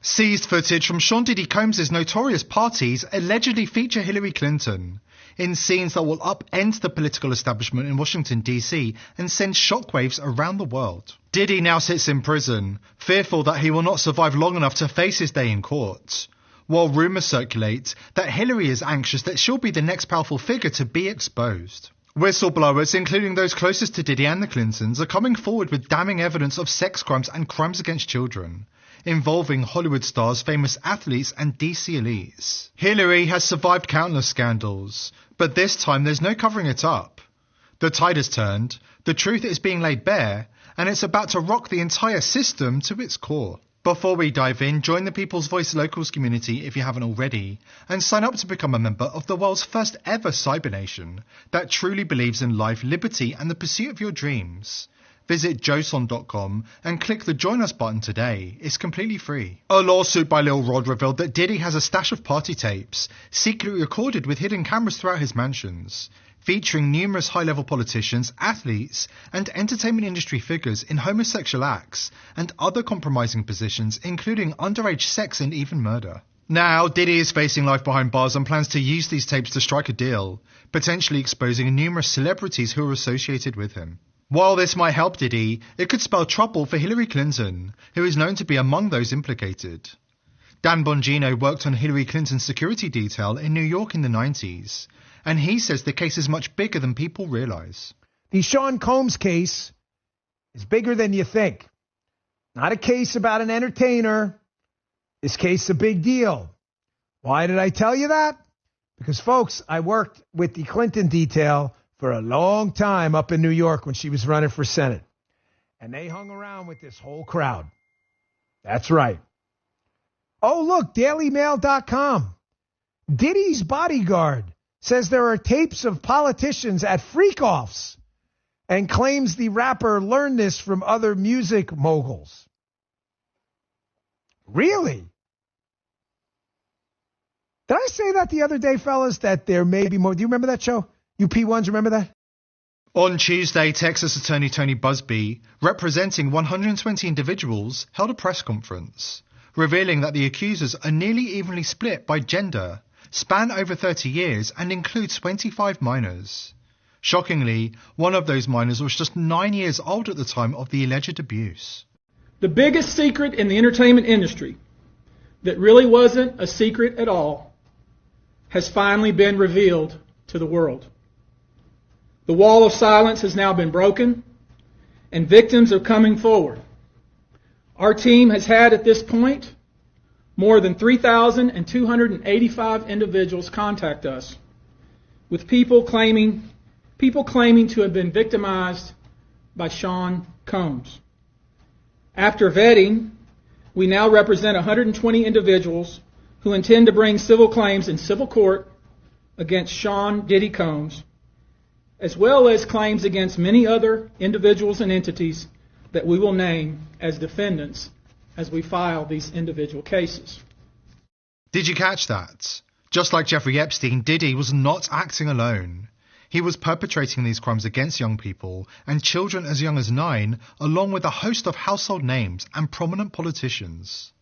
Seized footage from Sean Diddy Combs' notorious parties allegedly feature Hillary Clinton in scenes that will upend the political establishment in Washington D.C. and send shockwaves around the world. Diddy now sits in prison, fearful that he will not survive long enough to face his day in court, while rumours circulate that Hillary is anxious that she'll be the next powerful figure to be exposed. Whistleblowers, including those closest to Diddy and the Clintons, are coming forward with damning evidence of sex crimes and crimes against children, involving Hollywood stars, famous athletes and DC elites. Hillary has survived countless scandals, but this time there's no covering it up. The tide has turned, the truth is being laid bare, and it's about to rock the entire system to its core. Before we dive in, join the People's Voice Locals community if you haven't already, and sign up to become a member of the world's first ever cyber nation that truly believes in life, liberty and the pursuit of your dreams. Visit joson.com and click the Join Us button today. It's completely free. A lawsuit by Lil Rod revealed that Diddy has a stash of party tapes, secretly recorded with hidden cameras throughout his mansions, featuring numerous high-level politicians, athletes, and entertainment industry figures in homosexual acts and other compromising positions, including underage sex and even murder. Now, Diddy is facing life behind bars and plans to use these tapes to strike a deal, potentially exposing numerous celebrities who are associated with him. While this might help Diddy, it could spell trouble for Hillary Clinton, who is known to be among those implicated. Dan Bongino worked on Hillary Clinton's security detail in New York in the 90s, and he says the case is much bigger than people realize. The Sean Combs case is bigger than you think. Not a case about an entertainer. This case is a big deal. Why did I tell you that? Because, folks, I worked with the Clinton detail for a long time up in New York when she was running for Senate. And they hung around with this whole crowd. That's right. Oh, look, dailymail.com. Diddy's bodyguard says there are tapes of politicians at freak-offs and claims the rapper learned this from other music moguls. Really? Did I say that the other day, fellas, that there may be more? Do you remember that show? You P1s, remember that? On Tuesday, Texas Attorney Tony Busby, representing 120 individuals, held a press conference, revealing that the accusers are nearly evenly split by gender, span over 30 years, and include 25 minors. Shockingly, one of those minors was just 9 years old at the time of the alleged abuse. The biggest secret in the entertainment industry, that really wasn't a secret at all, has finally been revealed to the world. The wall of silence has now been broken, and victims are coming forward. Our team has had at this point more than 3,285 individuals contact us, with people claiming to have been victimized by Sean Combs. After vetting, we now represent 120 individuals who intend to bring civil claims in civil court against Sean Diddy Combs, as well as claims against many other individuals and entities that we will name as defendants as we file these individual cases. Did you catch that? Just like Jeffrey Epstein, Diddy was not acting alone. He was perpetrating these crimes against young people and children as young as 9, along with a host of household names and prominent politicians.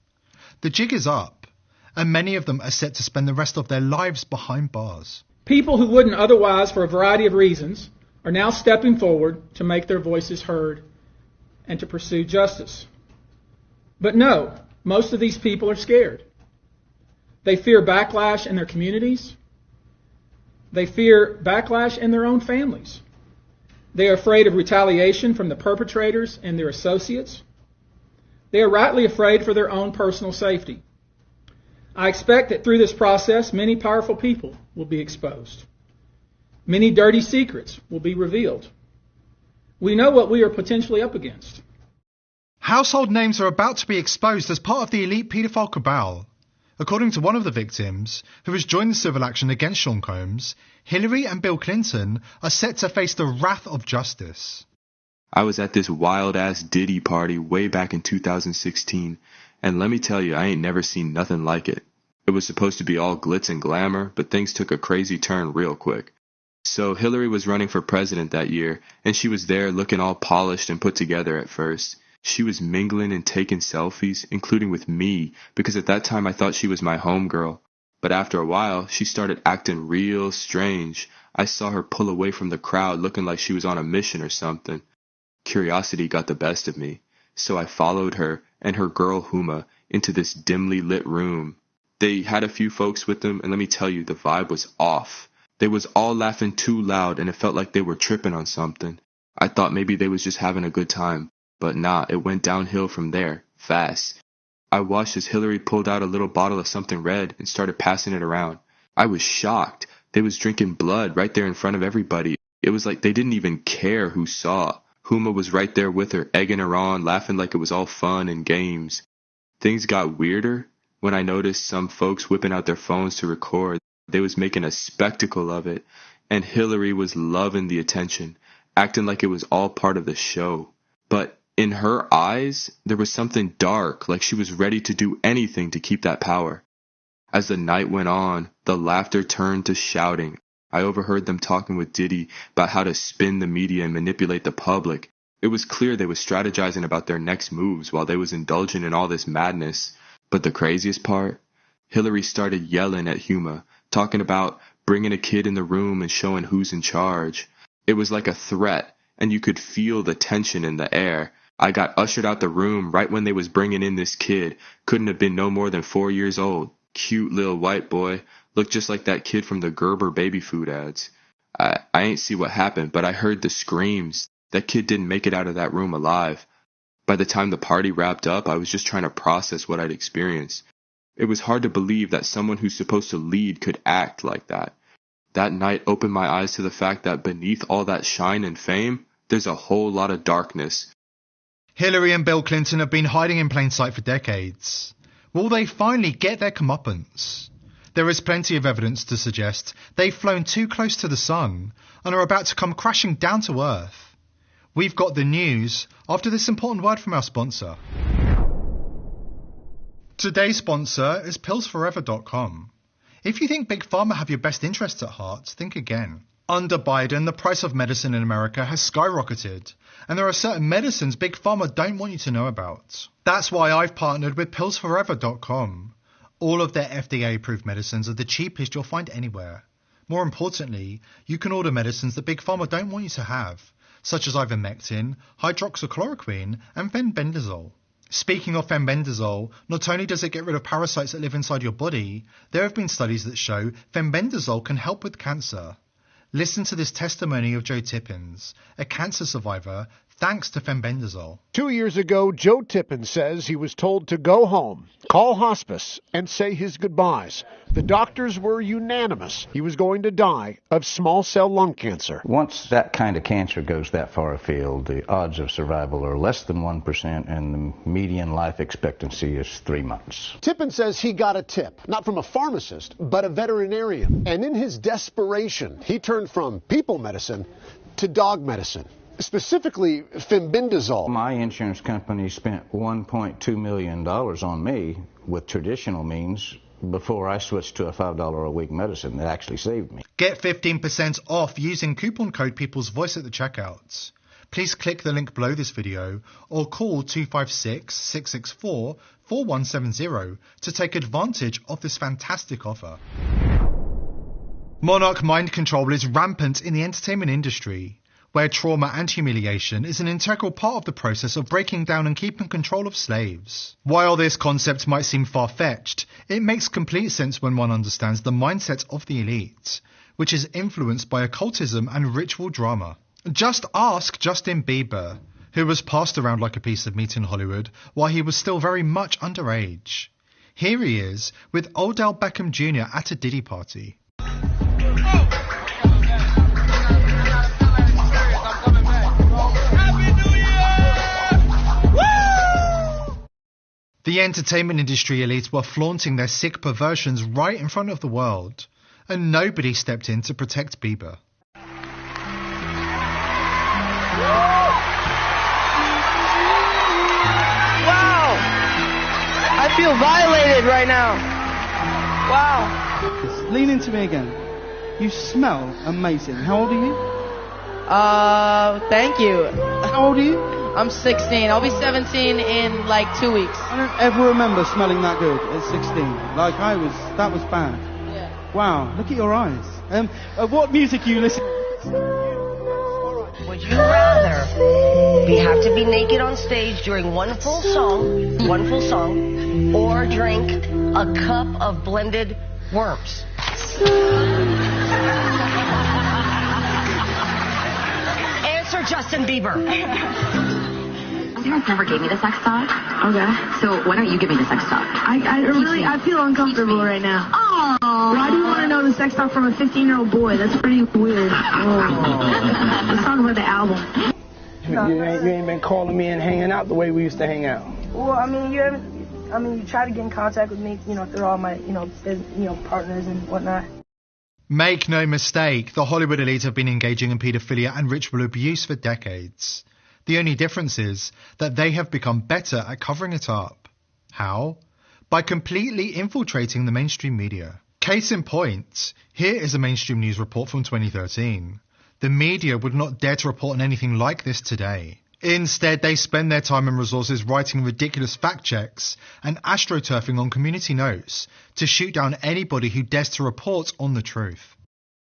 The jig is up, and many of them are set to spend the rest of their lives behind bars. People who wouldn't otherwise, for a variety of reasons, are now stepping forward to make their voices heard and to pursue justice. But no, most of these people are scared. They fear backlash in their communities. They fear backlash in their own families. They are afraid of retaliation from the perpetrators and their associates. They are rightly afraid for their own personal safety. I expect that through this process, many powerful people will be exposed. Many dirty secrets will be revealed. We know what we are potentially up against. Household names are about to be exposed as part of the elite paedophile cabal. According to one of the victims, who has joined the civil action against Sean Combs, Hillary and Bill Clinton are set to face the wrath of justice. I was at this wild-ass Diddy party way back in 2016, and let me tell you, I ain't never seen nothing like it. It was supposed to be all glitz and glamour, but things took a crazy turn real quick. So Hillary was running for president that year, and she was there looking all polished and put together at first. She was mingling and taking selfies, including with me, because at that time I thought she was my homegirl. But after a while, she started acting real strange. I saw her pull away from the crowd looking like she was on a mission or something. Curiosity got the best of me, so I followed her and her girl Huma into this dimly lit room. They had a few folks with them, and let me tell you, the vibe was off. They was all laughing too loud, and it felt like they were tripping on something. I thought maybe they was just having a good time, but nah, it went downhill from there, fast. I watched as Hillary pulled out a little bottle of something red and started passing it around. I was shocked. They was drinking blood right there in front of everybody. It was like they didn't even care who saw. Huma was right there with her, egging her on, laughing like it was all fun and games. Things got weirder when I noticed some folks whipping out their phones to record. They was making a spectacle of it, and Hillary was loving the attention, acting like it was all part of the show. But in her eyes, there was something dark, like she was ready to do anything to keep that power. As the night went on, the laughter turned to shouting. I overheard them talking with Diddy about how to spin the media and manipulate the public. It was clear they was strategizing about their next moves while they was indulging in all this madness. But the craziest part? Hillary started yelling at Huma, talking about bringing a kid in the room and showing who's in charge. It was like a threat, and you could feel the tension in the air. I got ushered out the room right when they was bringing in this kid. Couldn't have been no more than 4 years old. Cute little white boy. Looked just like that kid from the Gerber baby food ads. I ain't see what happened, but I heard the screams. That kid didn't make it out of that room alive. By the time the party wrapped up, I was just trying to process what I'd experienced. It was hard to believe that someone who's supposed to lead could act like that. That night opened my eyes to the fact that beneath all that shine and fame, there's a whole lot of darkness. Hillary and Bill Clinton have been hiding in plain sight for decades. Will they finally get their comeuppance? There is plenty of evidence to suggest they've flown too close to the sun and are about to come crashing down to Earth. We've got the news after this important word from our sponsor. Today's sponsor is pillsforever.com. If you think Big Pharma have your best interests at heart, think again. Under Biden, the price of medicine in America has skyrocketed, and there are certain medicines Big Pharma don't want you to know about. That's why I've partnered with pillsforever.com. All of their FDA-approved medicines are the cheapest you'll find anywhere. More importantly, you can order medicines that Big Pharma don't want you to have, such as ivermectin, hydroxychloroquine, and fenbendazole. Speaking of fenbendazole, not only does it get rid of parasites that live inside your body, there have been studies that show fenbendazole can help with cancer. Listen to this testimony of Joe Tippins, a cancer survivor, thanks to fenbendazole. 2 years ago, Joe Tippins says he was told to go home, call hospice, and say his goodbyes. The doctors were unanimous. He was going to die of small cell lung cancer. Once that kind of cancer goes that far afield, the odds of survival are less than 1%, and the median life expectancy is 3 months. Tippins says he got a tip, not from a pharmacist, but a veterinarian. And in his desperation, he turned from people medicine to dog medicine. Specifically, fenbendazole. My insurance company spent $1.2 million on me with traditional means before I switched to a $5 a week medicine that actually saved me. Get 15% off using coupon code People's Voice at the checkout. Please click the link below this video or call 256-664-4170 to take advantage of this fantastic offer. Monarch mind control is rampant in the entertainment industry, where trauma and humiliation is an integral part of the process of breaking down and keeping control of slaves. While this concept might seem far-fetched, it makes complete sense when one understands the mindset of the elite, which is influenced by occultism and ritual drama. Just ask Justin Bieber, who was passed around like a piece of meat in Hollywood while he was still very much underage. Here he is with Odell Beckham Jr. at a Diddy party. The entertainment industry elite were flaunting their sick perversions right in front of the world, and nobody stepped in to protect Bieber. Wow! I feel violated right now. Wow. Just lean into me again. You smell amazing. How old are you? Thank you. How old are you? I'm 16. I'll be 17 in like 2 weeks. I don't ever remember smelling that good at 16. Like that was bad. Yeah. Wow, look at your eyes. What music are you listening to? Would you rather have to be naked on stage during one full song, or drink a cup of blended worms? Answer Justin Bieber. My parents never gave me the sex talk. Okay. So why don't you give me the sex talk? I feel uncomfortable right now. Oh. Why do you want to know the sex talk from a 15-year-old boy? That's pretty weird. Oh. Let's talk about the album. You ain't been calling me and hanging out the way we used to hang out. Well, I mean, you try to get in contact with me, through all my, partners and whatnot. Make no mistake, the Hollywood elite have been engaging in paedophilia and ritual abuse for decades. The only difference is that they have become better at covering it up. How? By completely infiltrating the mainstream media. Case in point, here is a mainstream news report from 2013. The media would not dare to report on anything like this today. Instead, they spend their time and resources writing ridiculous fact checks and astroturfing on community notes to shoot down anybody who dares to report on the truth.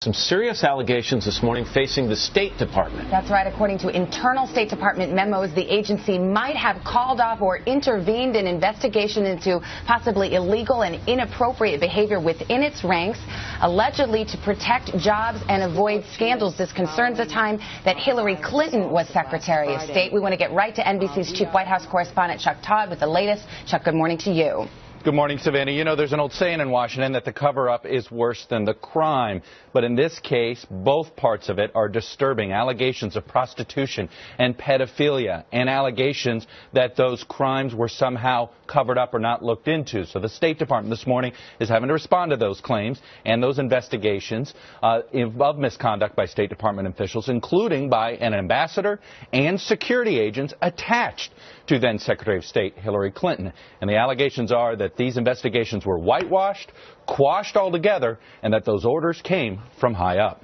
Some serious allegations this morning facing the State Department. That's right. According to internal State Department memos, the agency might have called off or intervened in investigation into possibly illegal and inappropriate behavior within its ranks, allegedly to protect jobs and avoid scandals. This concerns the time that Hillary Clinton was Secretary of State. We want to get right to NBC's chief White House correspondent Chuck Todd with the latest. Chuck, good morning to you. Good morning, Savannah. You know, there's an old saying in Washington that the cover-up is worse than the crime. But in this case, both parts of it are disturbing. Allegations of prostitution and pedophilia, and allegations that those crimes were somehow covered up or not looked into. So the State Department this morning is having to respond to those claims and those investigations of misconduct by State Department officials, including by an ambassador and security agents attached to then Secretary of State Hillary Clinton. And the allegations are that these investigations were whitewashed, quashed altogether, and that those orders came from high up.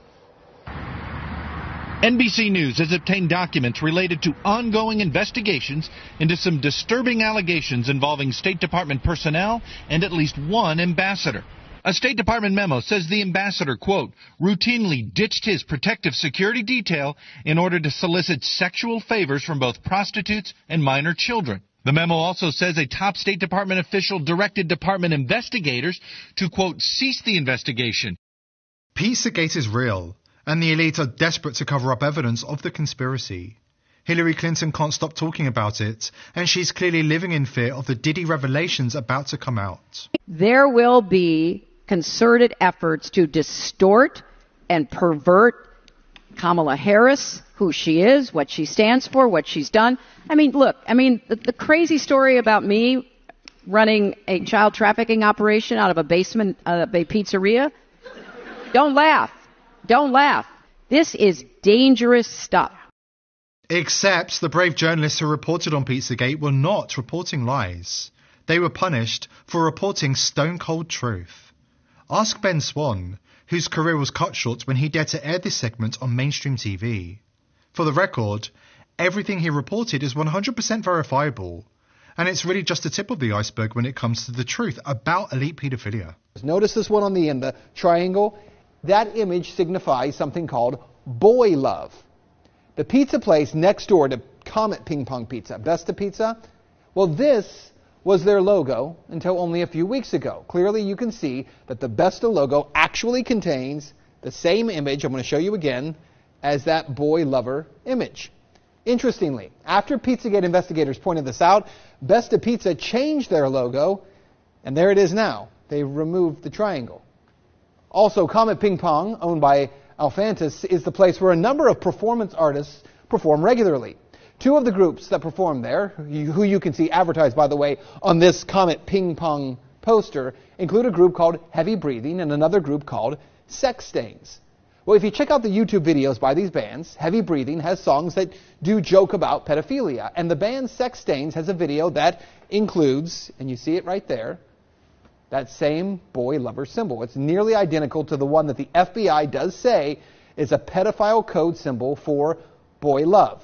NBC News has obtained documents related to ongoing investigations into some disturbing allegations involving State Department personnel and at least one ambassador. A State Department memo says the ambassador, quote, routinely ditched his protective security detail in order to solicit sexual favors from both prostitutes and minor children. The memo also says a top State Department official directed department investigators to, quote, cease the investigation. Pizzagate is real, and the elite are desperate to cover up evidence of the conspiracy. Hillary Clinton can't stop talking about it, and she's clearly living in fear of the Diddy revelations about to come out. There will be concerted efforts to distort and pervert Kamala Harris, who she is, what she stands for, what she's done. I mean, look, the crazy story about me running a child trafficking operation out of a basement of a pizzeria, don't laugh. Don't laugh. This is dangerous stuff. Except the brave journalists who reported on Pizzagate were not reporting lies. They were punished for reporting stone-cold truth. Ask Ben Swan, whose career was cut short when he dared to air this segment on mainstream TV. For the record, everything he reported is 100% verifiable, and it's really just the tip of the iceberg when it comes to the truth about elite pedophilia. Notice this one on the end, the triangle. That image signifies something called boy love. The pizza place next door to Comet Ping Pong Pizza, Besta Pizza, well, this was their logo until only a few weeks ago. Clearly, you can see that the Besta logo actually contains the same image, I'm going to show you again, as that boy lover image. Interestingly, after Pizzagate investigators pointed this out, Besta Pizza changed their logo, and there it is now. They removed the triangle. Also, Comet Ping Pong, owned by Alphantis, is the place where a number of performance artists perform regularly. Two of the groups that perform there, who you can see advertised, by the way, on this Comet Ping Pong poster, include a group called Heavy Breathing and another group called Sex Stains. Well, if you check out the YouTube videos by these bands, Heavy Breathing has songs that do joke about pedophilia, and the band Sex Stains has a video that includes, and you see it right there, that same boy lover symbol. It's nearly identical to the one that the FBI does say is a pedophile code symbol for boy love.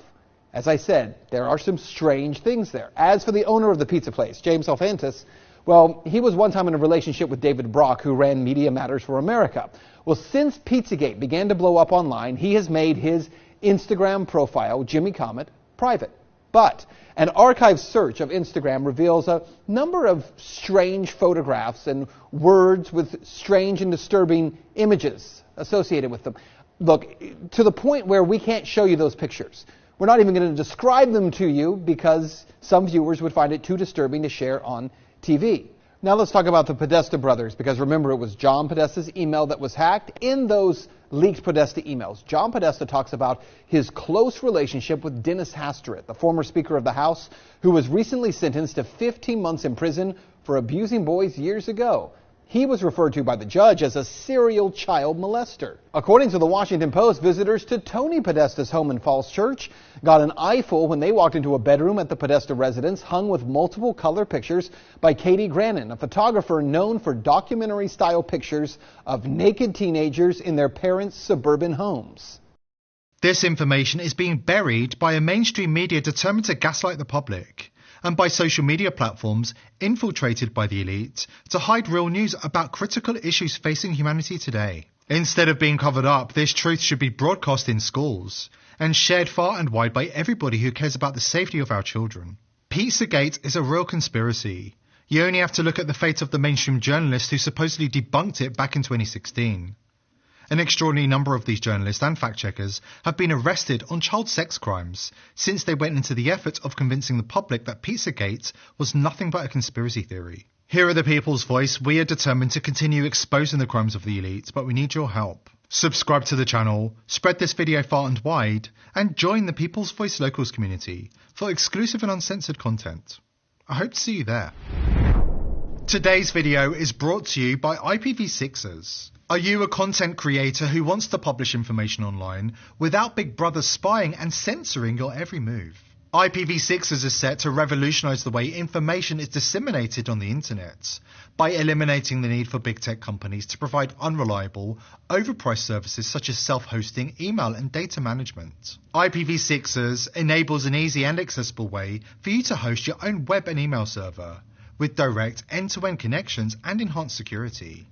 As I said, there are some strange things there. As for the owner of the pizza place, James Alfantis, well, he was one time in a relationship with David Brock, who ran Media Matters for America. Well, since Pizzagate began to blow up online, he has made his Instagram profile, Jimmy Comet, private. But an archive search of Instagram reveals a number of strange photographs and words with strange and disturbing images associated with them. Look, to the point where we can't show you those pictures. We're not even going to describe them to you because some viewers would find it too disturbing to share on TV. Now let's talk about the Podesta brothers, because remember, it was John Podesta's email that was hacked. In those leaked Podesta emails, John Podesta talks about his close relationship with Dennis Hastert, the former Speaker of the House, who was recently sentenced to 15 months in prison for abusing boys years ago. He was referred to by the judge as a serial child molester. According to the Washington Post, visitors to Tony Podesta's home in Falls Church got an eyeful when they walked into a bedroom at the Podesta residence hung with multiple color pictures by Katie Grannon, a photographer known for documentary-style pictures of naked teenagers in their parents' suburban homes. This information is being buried by a mainstream media determined to gaslight the public, and by social media platforms infiltrated by the elite to hide real news about critical issues facing humanity today. Instead of being covered up, this truth should be broadcast in schools and shared far and wide by everybody who cares about the safety of our children. Pizzagate is a real conspiracy. You only have to look at the fate of the mainstream journalist who supposedly debunked it back in 2016. An extraordinary number of these journalists and fact-checkers have been arrested on child sex crimes since they went into the effort of convincing the public that Pizzagate was nothing but a conspiracy theory. Here at the People's Voice, we are determined to continue exposing the crimes of the elite, but we need your help. Subscribe to the channel, spread this video far and wide, and join the People's Voice Locals community for exclusive and uncensored content. I hope to see you there. Today's video is brought to you by IPv6ers. Are you a content creator who wants to publish information online without Big Brother spying and censoring your every move? IPv6ers is set to revolutionize the way information is disseminated on the internet by eliminating the need for big tech companies to provide unreliable, overpriced services such as self-hosting, email and data management. IPv6ers enables an easy and accessible way for you to host your own web and email server with direct end-to-end connections and enhanced security.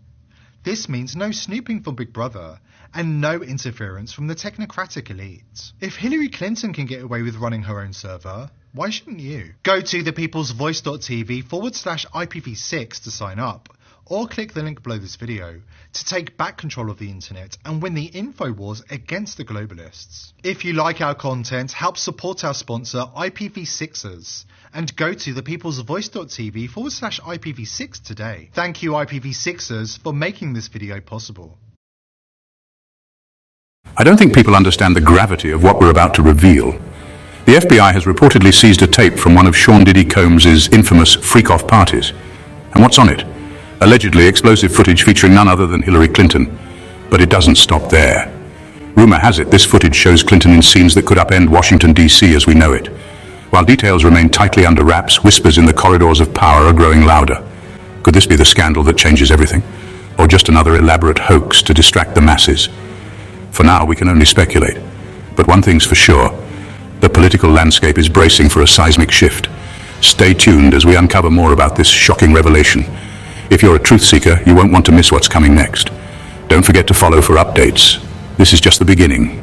This means no snooping from Big Brother and no interference from the technocratic elite. If Hillary Clinton can get away with running her own server, why shouldn't you? Go to thepeoplesvoice.tv/IPv6 to sign up, or click the link below this video to take back control of the internet and win the info wars against the globalists. If you like our content, help support our sponsor IPv6ers and go to thepeoplesvoice.tv/IPv6 today. Thank you IPv6ers for making this video possible. I don't think people understand the gravity of what we're about to reveal. The FBI has reportedly seized a tape from one of Sean Diddy Combs' infamous freak-off parties. And what's on it? Allegedly explosive footage featuring none other than Hillary Clinton. But it doesn't stop there. Rumor has it this footage shows Clinton in scenes that could upend Washington D.C. as we know it. While details remain tightly under wraps, whispers in the corridors of power are growing louder. Could this be the scandal that changes everything? Or just another elaborate hoax to distract the masses? For now, we can only speculate. But one thing's for sure. The political landscape is bracing for a seismic shift. Stay tuned as we uncover more about this shocking revelation. If you're a truth seeker, you won't want to miss what's coming next. Don't forget to follow for updates. This is just the beginning.